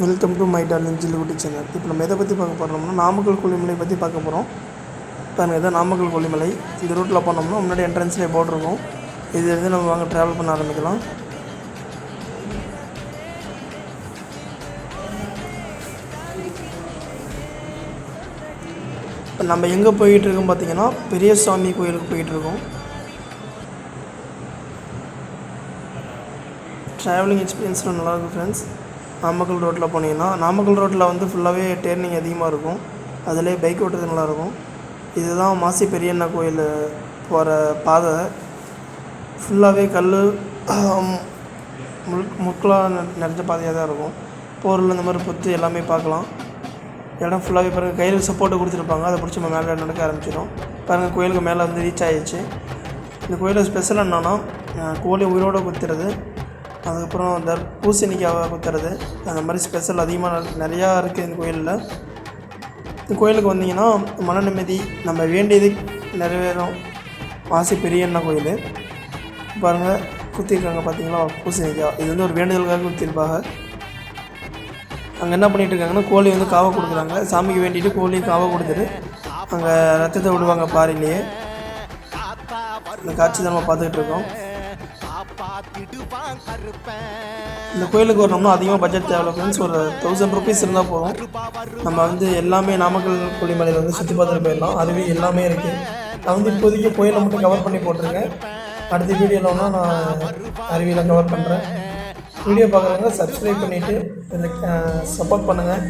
Welcome to my darling Jillukutti channel. இப்போ நம்ம எதை பற்றி பார்க்க போகிறோம்னா நாமக்கல் கொல்லிமலை பற்றி பார்க்க போகிறோம். பாருங்கள், இதான் நாமக்கல் கொல்லிமலை. இந்த ரூட்டில் போனோம்னா முன்னாடி என்ட்ரன்ஸ்லேயே போர்டு இருக்கும். இதுலேருந்து நம்ம வாங்க ட்ராவல் பண்ண ஆரம்பிக்கலாம். இப்போ நம்ம எங்கே போயிட்டுருக்கோம் பார்த்தீங்கன்னா பெரியசாமி கோயிலுக்கு போயிட்டுருக்கோம். ட்ராவலிங் எக்ஸ்பீரியன்ஸ்லாம் நல்லாயிருக்கும் ஃப்ரெண்ட்ஸ். நாமக்கல் ரோட்டில் போனீங்கன்னா நாமக்கல் ரோட்டில் வந்து ஃபுல்லாகவே டேர்னிங் அதிகமாக இருக்கும். அதிலே பைக் ஓட்டுறது நல்லாயிருக்கும். இதுதான் மாசி பெரியண்ணா கோயில் போகிற பாதை. ஃபுல்லாகவே கல் முற்களாக நிறைஞ்ச பாதையாக தான் இருக்கும். போரில் இந்த மாதிரி புத்து எல்லாமே பார்க்கலாம். இடம் ஃபுல்லாகவே பாருங்கள், கையில் சப்போர்ட்டை கொடுத்துருப்பாங்க. அதை பிடிச்சி நம்ம மேலே நடக்க ஆரம்பிச்சிடும். பாருங்கள், கோயிலுக்கு மேலே வந்து ரீச் ஆகிடுச்சு. இந்த கோயிலில் ஸ்பெஷல் என்னன்னா கோழி உயிரோடு குத்துறது, அதுக்கப்புறம் பூசணிக்காவை குத்துறது, அந்த மாதிரி ஸ்பெஷல் அதிகமாக நிறையா இருக்குது இந்த கோயிலில். இந்த கோயிலுக்கு வந்தீங்கன்னா மன நிம்மதி, நம்ம வேண்டியது நிறைவேறும். மாசி பெரியண்ணா கோயில் பாருங்கள், குத்திருக்காங்க பார்த்தீங்களா பூசணிக்காய். இது வந்து ஒரு வேண்டுதலுக்காக குத்திருப்பாங்க. அங்கே என்ன பண்ணிகிட்டு இருக்காங்கன்னா கோழி வந்து காவை கொடுக்குறாங்க. சாமிக்கு வேண்டிட்டு கோழி காவை கொடுத்துட்டு அங்கே ரத்தத்தை விடுவாங்க பாறையிலேயே. இந்த காட்சி தான் நம்ம பார்த்துக்கிட்டு இருக்கோம். இந்த கோயிலுக்கு வரணும்னா அதிகமாக பட்ஜெட் தேவை ஃப்ரெண்ட்ஸ். ஒரு 1000 ருபீஸ் இருந்தால் போதும். நம்ம வந்து எல்லாமே நாமக்கல் கொல்லிமலையில் வந்து சுற்றி பார்த்துட்டு போயிடலாம். அருவி எல்லாமே இருக்குது. நான் வந்து இப்போதைக்கு கோயிலை மட்டும் கவர் பண்ணி போட்டிருக்கேன். அடுத்த வீடியோவில்னா நான் அருவியில் கவர் பண்ணுறேன். வீடியோ பார்க்குறவங்க சப்ஸ்கிரைப் பண்ணிவிட்டு சப்போர்ட் பண்ணுங்கள்.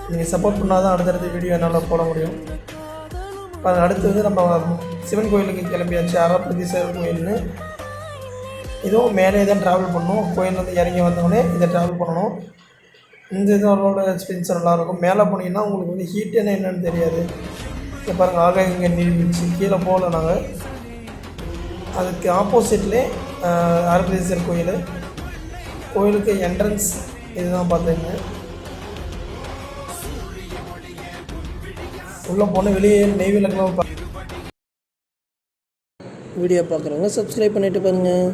நீங்கள் சப்போர்ட் பண்ணால் தான் அடுத்தடுத்த வீடியோ என்னால் போட முடியும். அடுத்து வந்து நம்ம சிவன் கோயிலுக்கு கிளம்பியாச்சு. அறப்பதீஸ்வரர் கோயில்னு. இதுவும் மேலே தான் ட்ராவல் பண்ணணும். கோயில் வந்து இறங்கி வந்தோடனே இதை ட்ராவல் பண்ணணும். இந்த இதோட எக்ஸ்பீரியன்ஸ் நல்லாயிருக்கும். மேலே போனீங்கன்னா உங்களுக்கு வந்து ஹீட்டுன்னு என்னென்னு தெரியாது. இப்போ பாருங்கள், ஆகாயம் இங்கே நீர்வீழ்ச்சி. கீழே போகல நாங்கள். அதுக்கு ஆப்போசிட்லேயே அறப்பதீஸ்வரர் கோயில். கோயிலுக்கு என்ட்ரன்ஸ் இதுதான் பார்த்துங்க. உள்ளே போனால் வெளியே நெய்வேலியெல்லாம் வீடியோ பார்க்குறவங்க சப்ஸ்கிரைப் பண்ணிவிட்டு பாருங்கள்.